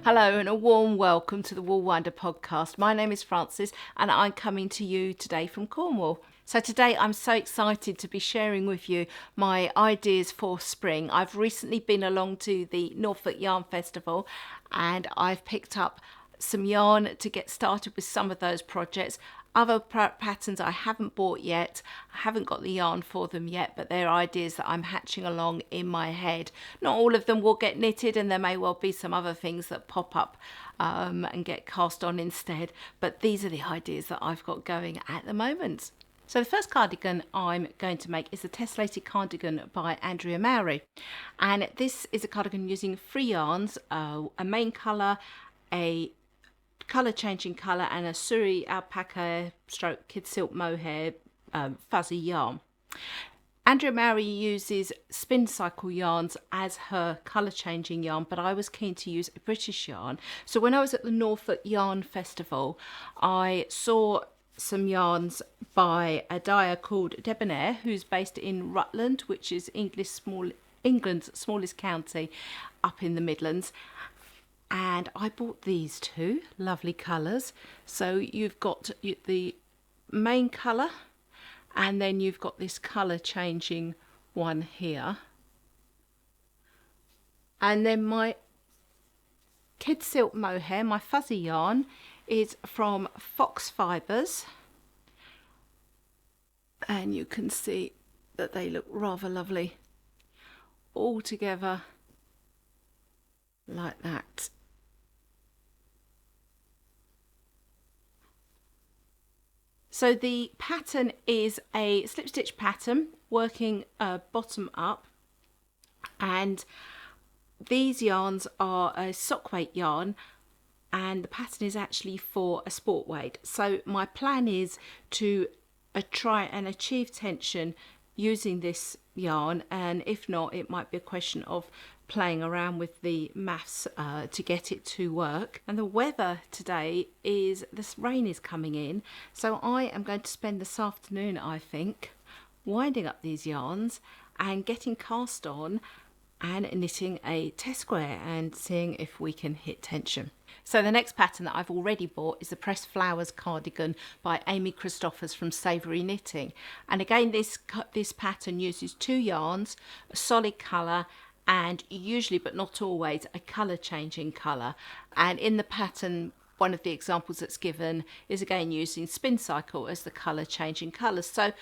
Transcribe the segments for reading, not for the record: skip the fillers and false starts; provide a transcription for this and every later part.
Hello and a warm welcome to the Wool Winder podcast. My name is Frances and I'm coming to you today from Cornwall. So today I'm so excited to be sharing with you my ideas for spring. I've recently been along to the Norfolk Yarn Festival and I've picked up some yarn to get started with some of those projects. Other patterns I haven't bought yet. I haven't got the yarn for them yet, but they're ideas that I'm hatching along in my head. Not all of them will get knitted, and there may well be some other things that pop up and get cast on instead. But these are the ideas that I've got going at the moment. So the first cardigan I'm going to make is a Tessellated cardigan by Andrea Mowry. And this is a cardigan using 3 yarns, a main colour, a colour changing colour and a Suri alpaca stroke kid silk mohair fuzzy yarn. Andrea Mowry uses spin cycle yarns as her colour changing yarn, but I was keen to use a British yarn. So when I was at the Norfolk Yarn Festival, I saw some yarns by a dyer called Devin, who's based in Rutland, which is England's smallest county up in the Midlands. And I bought these two lovely colours. So you've got the main colour and then you've got this colour changing one here. And then my kid silk mohair, my fuzzy yarn, is from Fox Fibres. And you can see that they look rather lovely all together like that. So the pattern is a slip stitch pattern working bottom up, and these yarns are a sock weight yarn and the pattern is actually for a sport weight. So my plan is to try and achieve tension using this yarn, and if not, it might be a question of playing around with the maths to get it to work. And the weather today is, this rain is coming in, so I am going to spend this afternoon, I think, winding up these yarns and getting cast on and knitting a test square and seeing if we can hit tension. So the next pattern that I've already bought is the Pressed Flowers cardigan by Amy Christoffers from Savoury Knitting. And again, this pattern uses 2 yarns, a solid colour, and usually but not always a colour changing colour. And in the pattern, one of the examples that's given is again using spin cycle as the colour changing colours. So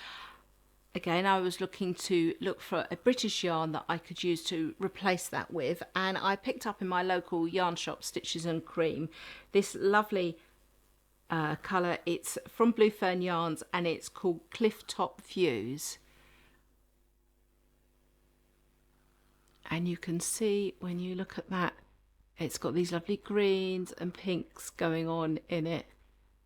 again, I was looking for a British yarn that I could use to replace that with, and I picked up in my local yarn shop, Stitches and Cream, this lovely colour. It's from Blue Fern Yarns and it's called Cliff Top Views. And you can see when you look at that, it's got these lovely greens and pinks going on in it.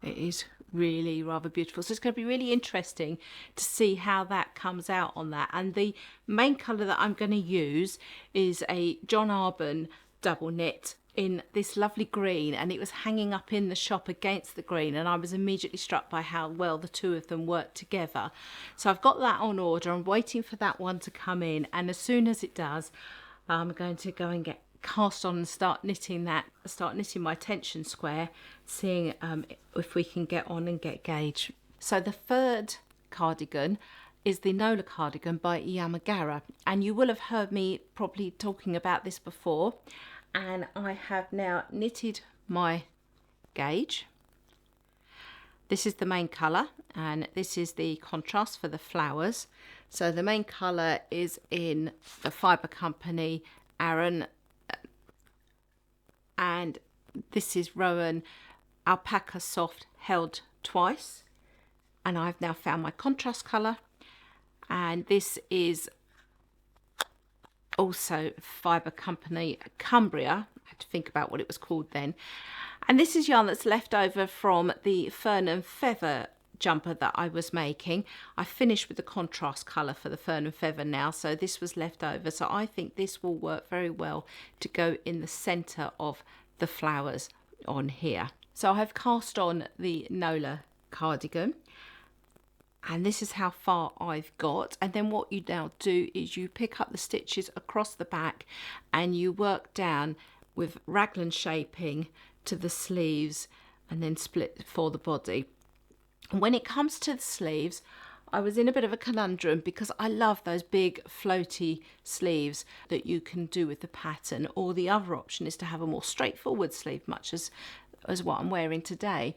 It is really rather beautiful. So it's going to be really interesting to see how that comes out on that. And the main colour that I'm going to use is a John Arbon double knit in this lovely green, and it was hanging up in the shop against the green, and I was immediately struck by how well the two of them work together. So I've got that on order. I'm waiting for that one to come in, and as soon as it does, I'm going to go and get cast on and start knitting my tension square, seeing if we can get on and get gauge. So the third cardigan is the Nola cardigan by Yamagara, and you will have heard me probably talking about this before. And I have now knitted my gauge. This is the main colour and this is the contrast for the flowers. So the main colour is in the Fibre Company Aran, and this is Rowan Alpaca Soft held twice. And I've now found my contrast colour, and this is also Fibre Company Cumbria. I had to think about what it was called then. And this is yarn that's left over from the Fern and Feather jumper that I was making. I finished with the contrast colour for the Fern and Feather now, so this was left over. So I think this will work very well to go in the centre of the flowers on here. So I've cast on the Nola cardigan, and this is how far I've got. And then what you now do is you pick up the stitches across the back and you work down with raglan shaping to the sleeves and then split for the body. And when it comes to the sleeves, I was in a bit of a conundrum because I love those big floaty sleeves that you can do with the pattern, or the other option is to have a more straightforward sleeve, much as what I'm wearing today.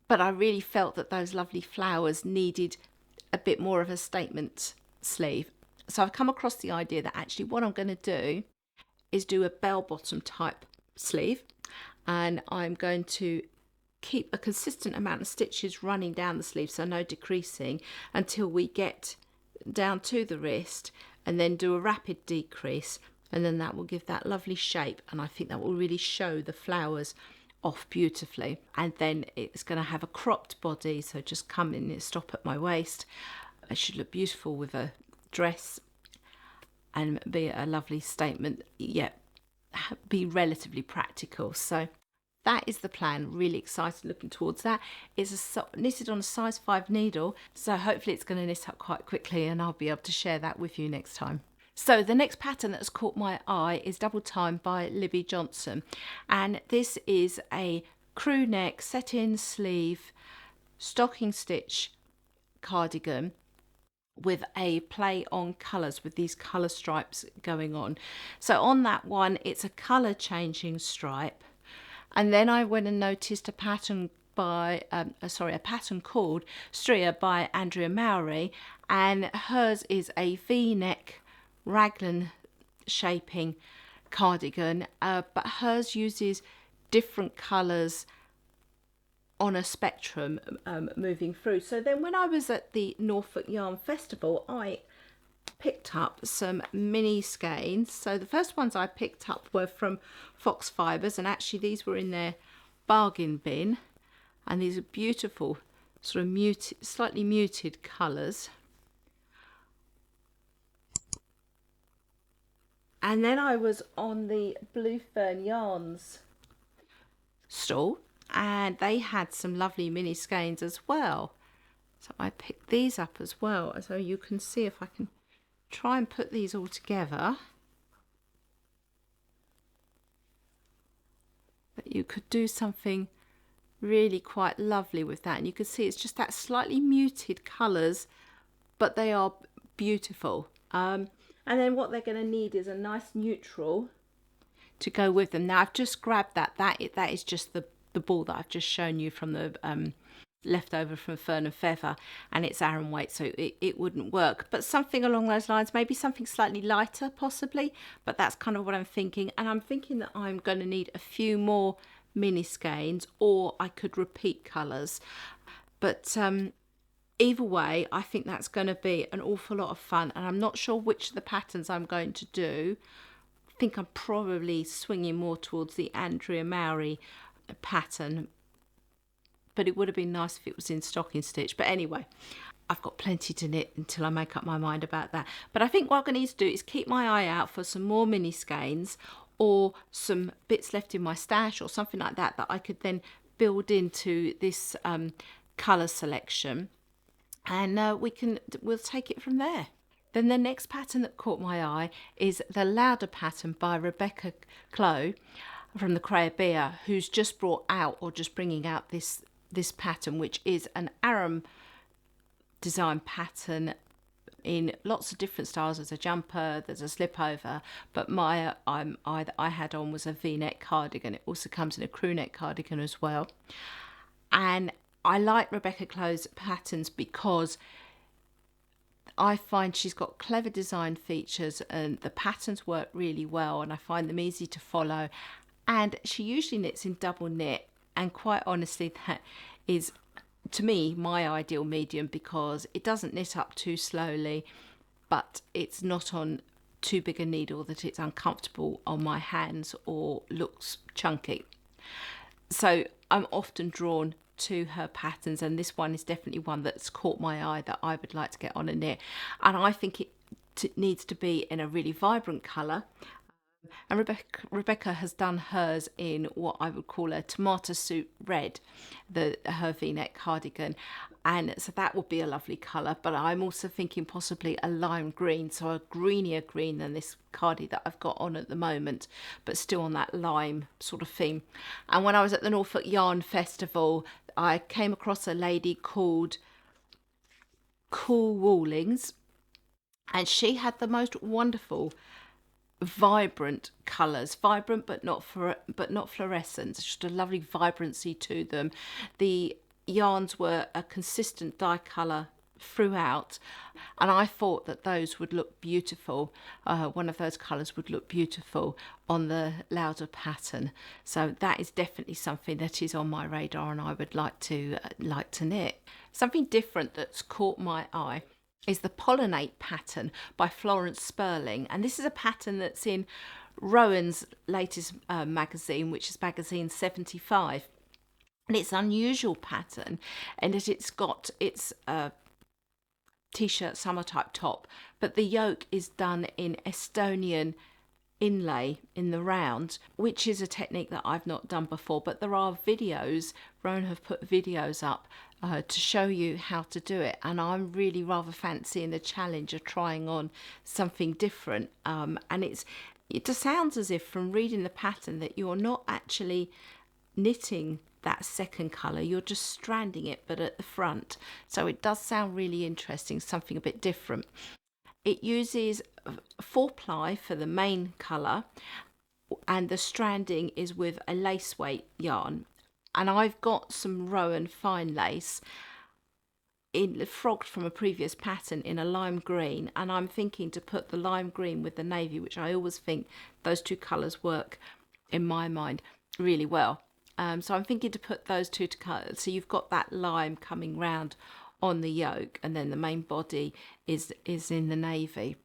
But I really felt that those lovely flowers needed a bit more of a statement sleeve. So I've come across the idea that actually what I'm going to do is do a bell-bottom type sleeve, and I'm going to keep a consistent amount of stitches running down the sleeve, so no decreasing, until we get down to the wrist, and then do a rapid decrease, and then that will give that lovely shape, and I think that will really show the flowers off beautifully. And then it's going to have a cropped body, so just come in and stop at my waist. It should look beautiful with a dress and be a lovely statement, yet be relatively practical. So that is the plan. Really excited looking towards that. It's knitted on a size 5 needle, so hopefully it's going to knit up quite quickly and I'll be able to share that with you next time. So the next pattern that has caught my eye is Double Time by Libby Jonson, and this is a crew neck set-in sleeve stocking stitch cardigan with a play on colours, with these colour stripes going on. So on that one it's a colour changing stripe, and then I went and noticed a pattern by a pattern called Stria by Andrea Mowry, and hers is a V-neck raglan shaping cardigan, but hers uses different colours on a spectrum moving through. So then when I was at the Norfolk Yarn Festival, I picked up some mini skeins. So the first ones I picked up were from Fox Fibres, and actually these were in their bargain bin, and these are beautiful sort of muted, slightly muted colours. And then I was on the Blue Fern Yarns stall, and they had some lovely mini skeins as well. So I picked these up as well. So you can see if I can try and put these all together, that you could do something really quite lovely with that. And you can see it's just that slightly muted colours, but they are beautiful. And then what they're going to need is a nice neutral to go with them. Now I've just grabbed that is just the ball that I've just shown you from the leftover from Fern and Feather, and it's Aran weight, so it wouldn't work. But something along those lines, maybe something slightly lighter possibly, but that's kind of what I'm thinking. And I'm thinking that I'm going to need a few more mini skeins, or I could repeat colours. But either way, I think that's going to be an awful lot of fun, and I'm not sure which of the patterns I'm going to do. I think I'm probably swinging more towards the Andrea Mowry pattern, but it would have been nice if it was in stocking stitch. But anyway, I've got plenty to knit until I make up my mind about that. But I think what I'm going to need to do is keep my eye out for some more mini skeins, or some bits left in my stash or something like that, that I could then build into this colour selection. And we'll take it from there. Then the next pattern that caught my eye is the Lauder pattern by Rebecca Clow from the Crayabea, who's just brought out, or just bringing out, this pattern, which is an Aran design pattern in lots of different styles. There's a jumper, there's a slip over, but I had on was a V-neck cardigan. It also comes in a crew neck cardigan as well. And I like Rebecca Clow's patterns because I find she's got clever design features, and the patterns work really well, and I find them easy to follow. And she usually knits in double knit, and quite honestly that is, to me, my ideal medium, because it doesn't knit up too slowly, but it's not on too big a needle that it's uncomfortable on my hands or looks chunky. So I'm often drawn to her patterns, and this one is definitely one that's caught my eye that I would like to get on a knit. And I think it needs to be in a really vibrant colour, And Rebecca has done hers in what I would call a tomato soup red, her V-neck cardigan. And so that would be a lovely colour. But I'm also thinking possibly a lime green, so a greenier green than this cardi that I've got on at the moment, but still on that lime sort of theme. And when I was at the Norfolk Yarn Festival, I came across a lady called Cool Wallings, and she had the most wonderful vibrant colours, vibrant but not fluorescent, just a lovely vibrancy to them. The yarns were a consistent dye colour throughout, and I thought that those would look beautiful. One of those colours would look beautiful on the Lauder pattern, so that is definitely something that is on my radar and I would like to knit. Something different that's caught my eye is the Pollinate pattern by Florence Spurling, and this is a pattern that's in Rowan's latest magazine, which is magazine 75, and it's an unusual pattern in that it's got its t-shirt summer type top, but the yoke is done in Estonian inlay in the round, which is a technique that I've not done before, but there are videos. Rowan have put videos up to show you how to do it, and I'm really rather fancying the challenge of trying on something different. And it just sounds as if from reading the pattern that you're not actually knitting that second colour, you're just stranding it but at the front, so it does sound really interesting, something a bit different. It uses 4-ply for the main colour, and the stranding is with a lace weight yarn. And I've got some Rowan fine lace frogged from a previous pattern in a lime green, and I'm thinking to put the lime green with the navy, which I always think those two colours work in my mind really well. So I'm thinking to put those two together, so you've got that lime coming round on the yoke, and then the main body is in the navy,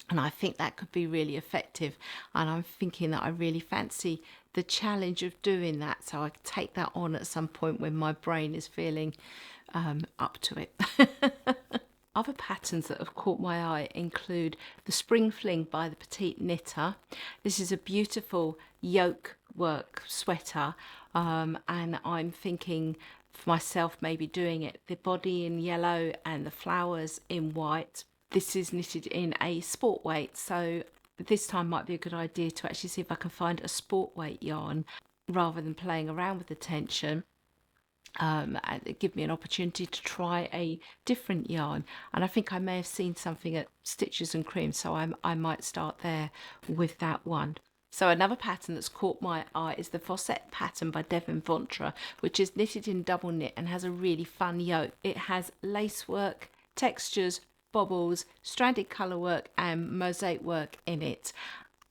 and I think that could be really effective, and I'm thinking that I really fancy the challenge of doing that, so I could take that on at some point when my brain is feeling up to it. Other patterns that have caught my eye include the Springfling by the Petite Knitter. This is a beautiful yoke work sweater, and I'm thinking for myself maybe doing it the body in yellow and the flowers in white. This is knitted in a sport weight, so this time might be a good idea to actually see if I can find a sport weight yarn rather than playing around with the tension. And give me an opportunity to try a different yarn, and I think I may have seen something at Stitches and Cream, so I might start there with that one. So another pattern that's caught my eye is the Fosette pattern by Devin Ventre, which is knitted in double knit and has a really fun yoke. It has lace work, textures, bobbles, stranded colour work and mosaic work in it.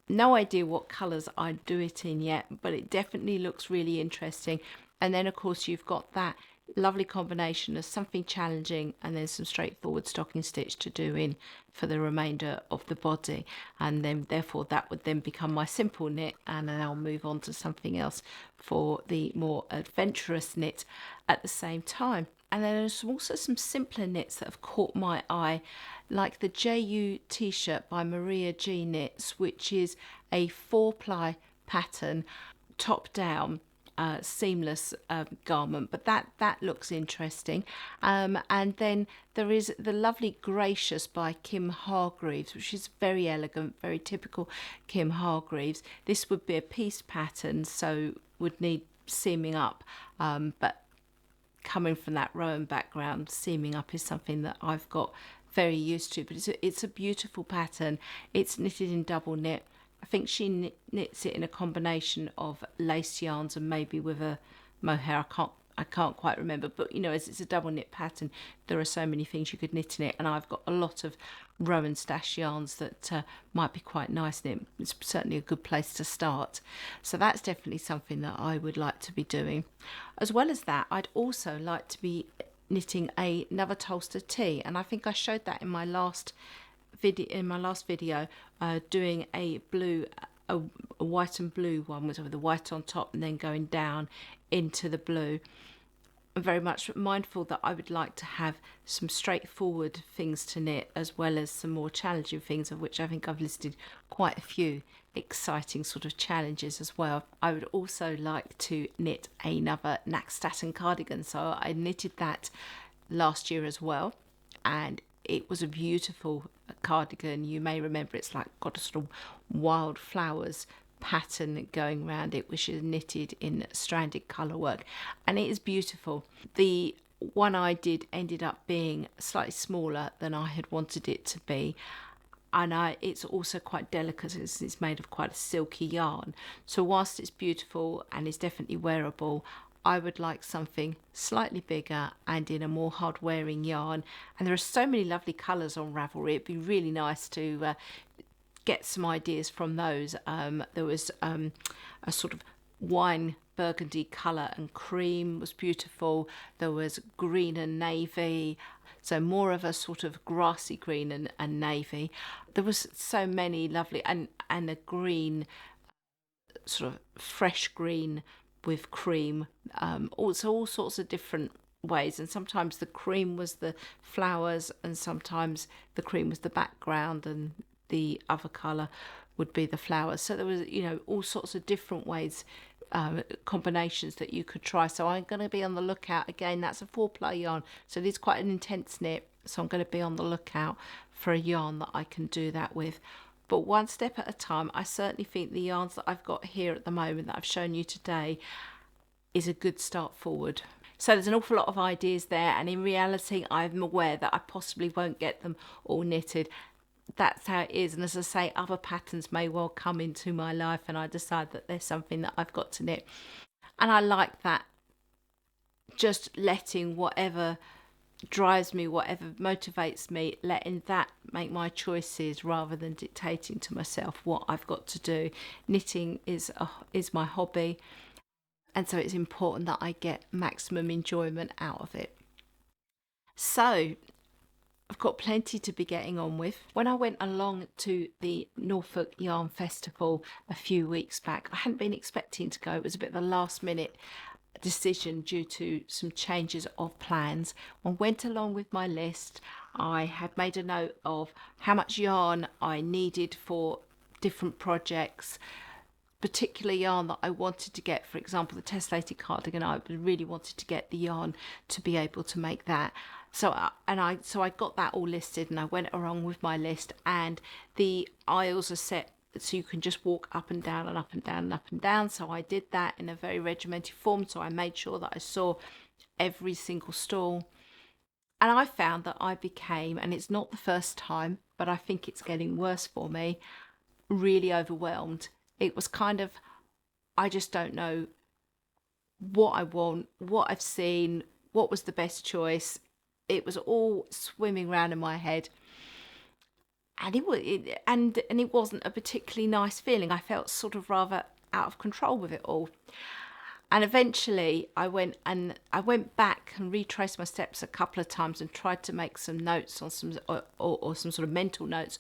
No idea what colours I'd do it in yet, but it definitely looks really interesting. And then of course you've got that lovely combination of something challenging and then some straightforward stocking stitch to do in for the remainder of the body, and then therefore that would then become my simple knit, and then I'll move on to something else for the more adventurous knit at the same time. And then there's also some simpler knits that have caught my eye, like the JU t-shirt by Maria G Knits, which is a 4-ply pattern, top down, seamless garment, but that looks interesting. And then there is the lovely Gracious by Kim Hargreaves, which is very elegant, very typical Kim Hargreaves. This would be a piece pattern, so would need seaming up, but coming from that Rowan background, seaming up is something that I've got very used to. But it's a beautiful pattern. It's knitted in double knit. I think she knits it in a combination of lace yarns and maybe with a mohair. I can't quite remember, but you know, as it's a double knit pattern, there are so many things you could knit in it, and I've got a lot of Rowan stash yarns that might be quite nice in it. It's certainly a good place to start, so that's definitely something that I would like to be doing. As well as that, I'd also like to be knitting another Tolsta tee, and I think I showed that in my last video, doing a white and blue one with the white on top and then going down into the blue. I'm very much mindful that I would like to have some straightforward things to knit as well as some more challenging things, of which I think I've listed quite a few exciting sort of challenges as well. I would also like to knit another Nachtschatten cardigan, so I knitted that last year as well, and it was a beautiful cardigan. You may remember it's like got a sort of wildflowers pattern going around it, which is knitted in stranded colour work, and it is beautiful. The one I did ended up being slightly smaller than I had wanted it to be, and it's also quite delicate. It's made of quite a silky yarn, so whilst it's beautiful and is definitely wearable, I would like something slightly bigger and in a more hard wearing yarn. And there are so many lovely colours on Ravelry. It'd be really nice to get some ideas from those. There was a sort of wine burgundy colour and cream was beautiful. There was green and navy, so more of a sort of grassy green and navy. There was so many lovely, and a green, sort of fresh green with cream, also all sorts of different ways, and sometimes the cream was the flowers and sometimes the cream was the background and the other colour would be the flowers. So there was, all sorts of different ways, combinations that you could try. So I'm going to be on the lookout. Again, that's a 4-ply yarn, so it is quite an intense knit, so I'm going to be on the lookout for a yarn that I can do that with. But one step at a time. I certainly think the yarns that I've got here at the moment that I've shown you today is a good start forward. So there's an awful lot of ideas there, and in reality I'm aware that I possibly won't get them all knitted. That's how it is, and as I say, other patterns may well come into my life and I decide that there's something that I've got to knit, and I like that, just letting whatever drives me, whatever motivates me, letting that make my choices rather than dictating to myself what I've got to do. Knitting is my hobby, and so it's important that I get maximum enjoyment out of it. So I've got plenty to be getting on with. When I went along to the Norfolk Yarn Festival a few weeks back, I hadn't been expecting to go. It was a bit of a last minute decision due to some changes of plans. I went along with my list. I had made a note of how much yarn I needed for different projects, particular yarn that I wanted to get. For example, the Tessellated cardigan, I really wanted to get the yarn to be able to make that. So I got that all listed, and I went along with my list, and the aisles are set so you can just walk up and down and up and down and up and down. So I did that in a very regimented form, so I made sure that I saw every single stall. And I found that I became, and it's not the first time, but I think it's getting worse for me, really overwhelmed. It was kind of, I just don't know what I want, what I've seen, what was the best choice. It was all swimming around in my head, and it wasn't a particularly nice feeling. I felt sort of rather out of control with it all. And eventually I went back and retraced my steps a couple of times and tried to make some notes on some or some sort of mental notes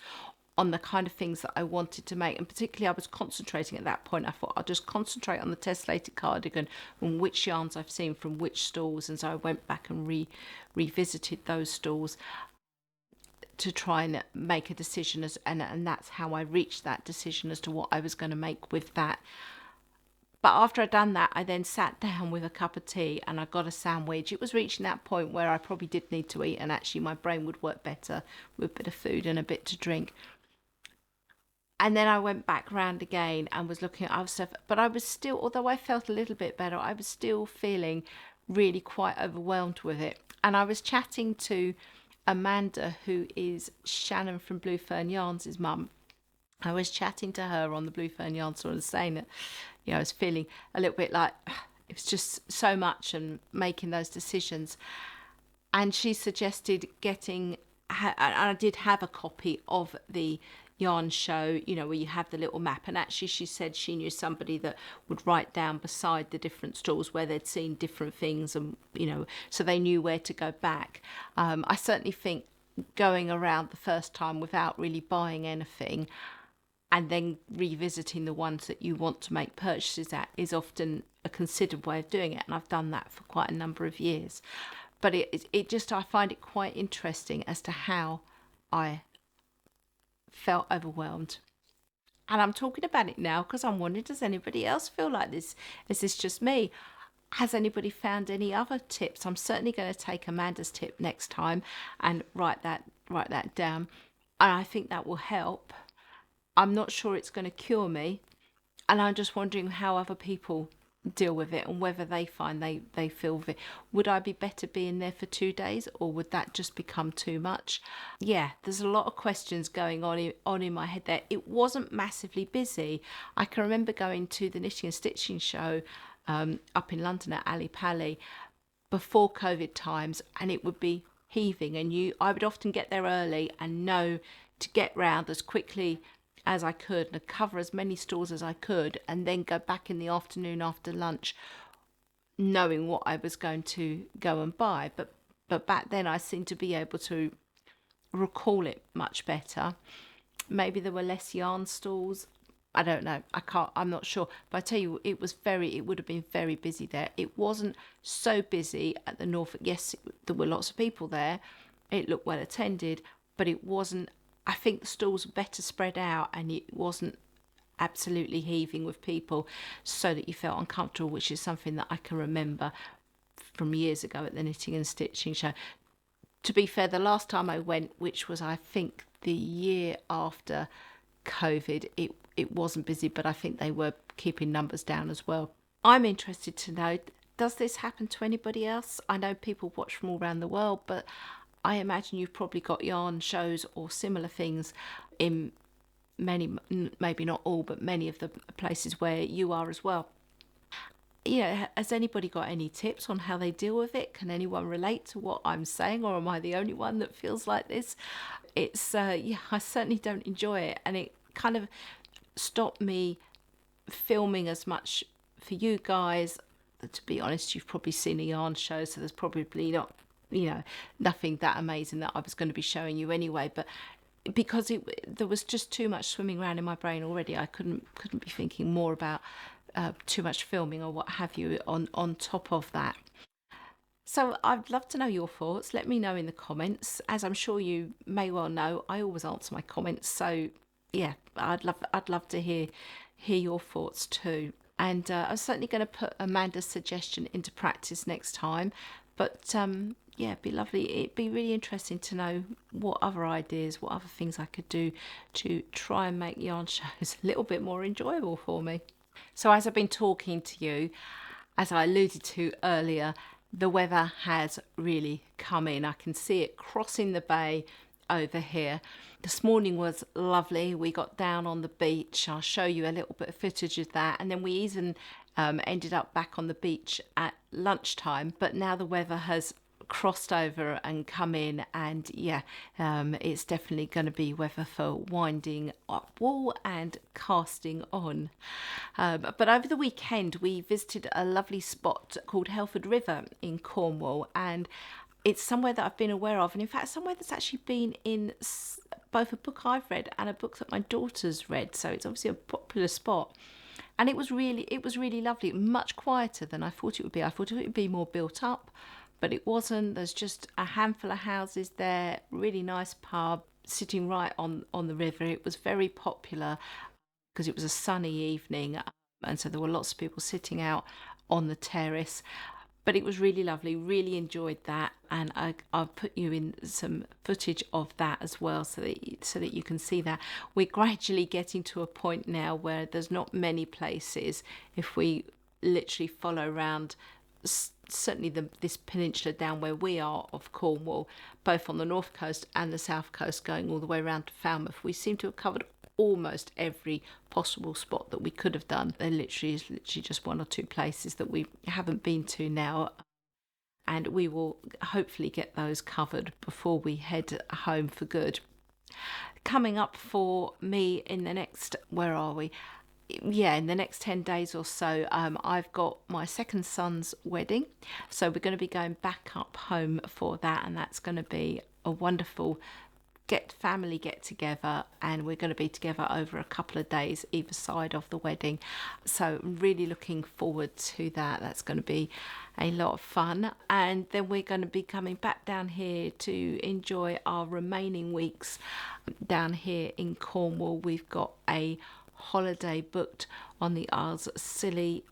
on the kind of things that I wanted to make. And particularly I was concentrating at that point. I thought I'll just concentrate on the Tessellated cardigan and which yarns I've seen from which stalls. And so I went back and revisited those stalls to try and make a decision, and that's how I reached that decision as to what I was going to make with that. But after I'd done that, I then sat down with a cup of tea and I got a sandwich. It was reaching that point where I probably did need to eat, and actually my brain would work better with a bit of food and a bit to drink. And then I went back round again and was looking at other stuff. But I was still, although I felt a little bit better, I was still feeling really quite overwhelmed with it. And I was chatting to Amanda, who is Shannon from Blue Fern Yarns' mum. I was chatting to her on the Blue Fern Yarn store and saying that, I was feeling a little bit like it was just so much and making those decisions. And she suggested getting, and I did have a copy of the yarn show, where you have the little map, and actually she said she knew somebody that would write down beside the different stalls where they'd seen different things, and so they knew where to go back. I certainly think going around the first time without really buying anything and then revisiting the ones that you want to make purchases at is often a considered way of doing it, and I've done that for quite a number of years. But I find it quite interesting as to how I felt overwhelmed. And I'm talking about it now because I'm wondering, does anybody else feel like this? Is this just me? Has anybody found any other tips? I'm certainly going to take Amanda's tip next time and write that down. And I think that will help. I'm not sure it's going to cure me. And I'm just wondering how other people deal with it and whether they find they feel it. Would I be better being there for 2 days, or would that just become too much? Yeah, there's a lot of questions going on in my head there. It wasn't massively busy. I can remember going to the knitting and stitching show up in London at Ali Pali before COVID times, and it would be heaving, and I would often get there early and know to get round as quickly as I could and cover as many stores as I could, and then go back in the afternoon after lunch knowing what I was going to go and buy. But back then I seemed to be able to recall it much better. Maybe there were less yarn stalls. I don't know. I'm not sure. But I tell you, it would have been very busy there. It wasn't so busy at the Norfolk. Yes, there were lots of people there. It looked well attended, but it wasn't. I think the stalls were better spread out, and it wasn't absolutely heaving with people so that you felt uncomfortable, which is something that I can remember from years ago at the knitting and stitching show. To be fair, the last time I went, which was I think the year after COVID, it wasn't busy, but I think they were keeping numbers down as well. I'm interested to know, does this happen to anybody else? I know people watch from all around the world, but I imagine you've probably got yarn shows or similar things in many, maybe not all, but many of the places where you are as well. Has anybody got any tips on how they deal with it? Can anyone relate to what I'm saying, or am I the only one that feels like this? It's I certainly don't enjoy it, and it kind of stopped me filming as much for you guys. To be honest, you've probably seen a yarn show, so there's probably not, nothing that amazing that I was going to be showing you anyway. But because there was just too much swimming around in my brain already, I couldn't be thinking more about too much filming or what have you on top of that. So I'd love to know your thoughts. Let me know in the comments. As I'm sure you may well know, I always answer my comments. So yeah, I'd love to hear your thoughts too. And I'm certainly going to put Amanda's suggestion into practice next time. But yeah, it'd be lovely. It'd be really interesting to know what other ideas, what other things I could do to try and make yarn shows a little bit more enjoyable for me. So as I've been talking to you, as I alluded to earlier, the weather has really come in. I can see it crossing the bay over here. This morning was lovely. We got down on the beach. I'll show you a little bit of footage of that. And then we even ended up back on the beach at lunchtime. But now the weather has crossed over and come in, and yeah, it's definitely going to be weather for winding up wool and casting on. But over the weekend we visited a lovely spot called Helford River in Cornwall, and it's somewhere that I've been aware of, and in fact somewhere that's actually been in both a book I've read and a book that my daughter's read, so it's obviously a popular spot. And it was really lovely, much quieter than I thought it would be. I thought it would be more built up, but it wasn't. There's just a handful of houses there, really nice pub, sitting right on the river. It was very popular because it was a sunny evening, and so there were lots of people sitting out on the terrace. But it was really lovely, really enjoyed that, and I'll put you in some footage of that as well so that you can see that. We're gradually getting to a point now where there's not many places, if we literally follow around certainly this peninsula down where we are of Cornwall, both on the north coast and the south coast, going all the way around to Falmouth. We seem to have covered almost every possible spot that we could have done. There literally is just one or two places that we haven't been to now, and we will hopefully get those covered before we head home for good. Coming up for me in the next, where are we? Yeah, in the next 10 days or so, I've got my second son's wedding. So we're going to be going back up home for that, and that's going to be a wonderful family get together, and we're going to be together over a couple of days either side of the wedding. So I'm really looking forward to that. That's going to be a lot of fun. And then we're going to be coming back down here to enjoy our remaining weeks down here in Cornwall. We've got a holiday booked on the Isles of Scilly,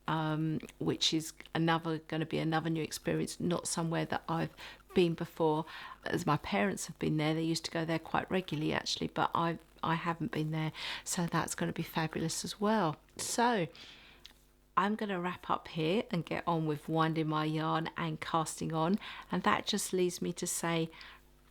which is going to be another new experience, not somewhere that I've been before, as my parents have been there. They used to go there quite regularly actually, but I haven't been there, so that's going to be fabulous as well. So I'm going to wrap up here and get on with winding my yarn and casting on, and that just leaves me to say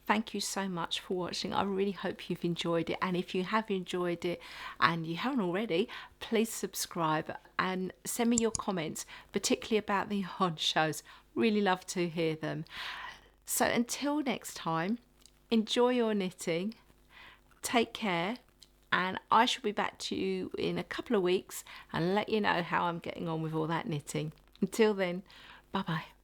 thank you so much for watching. I really hope you've enjoyed it, and if you have enjoyed it and you haven't already, please subscribe and send me your comments, particularly about the yarn shows. Really love to hear them. So until next time, enjoy your knitting, take care, and I shall be back to you in a couple of weeks and let you know how I'm getting on with all that knitting. Until then, bye bye.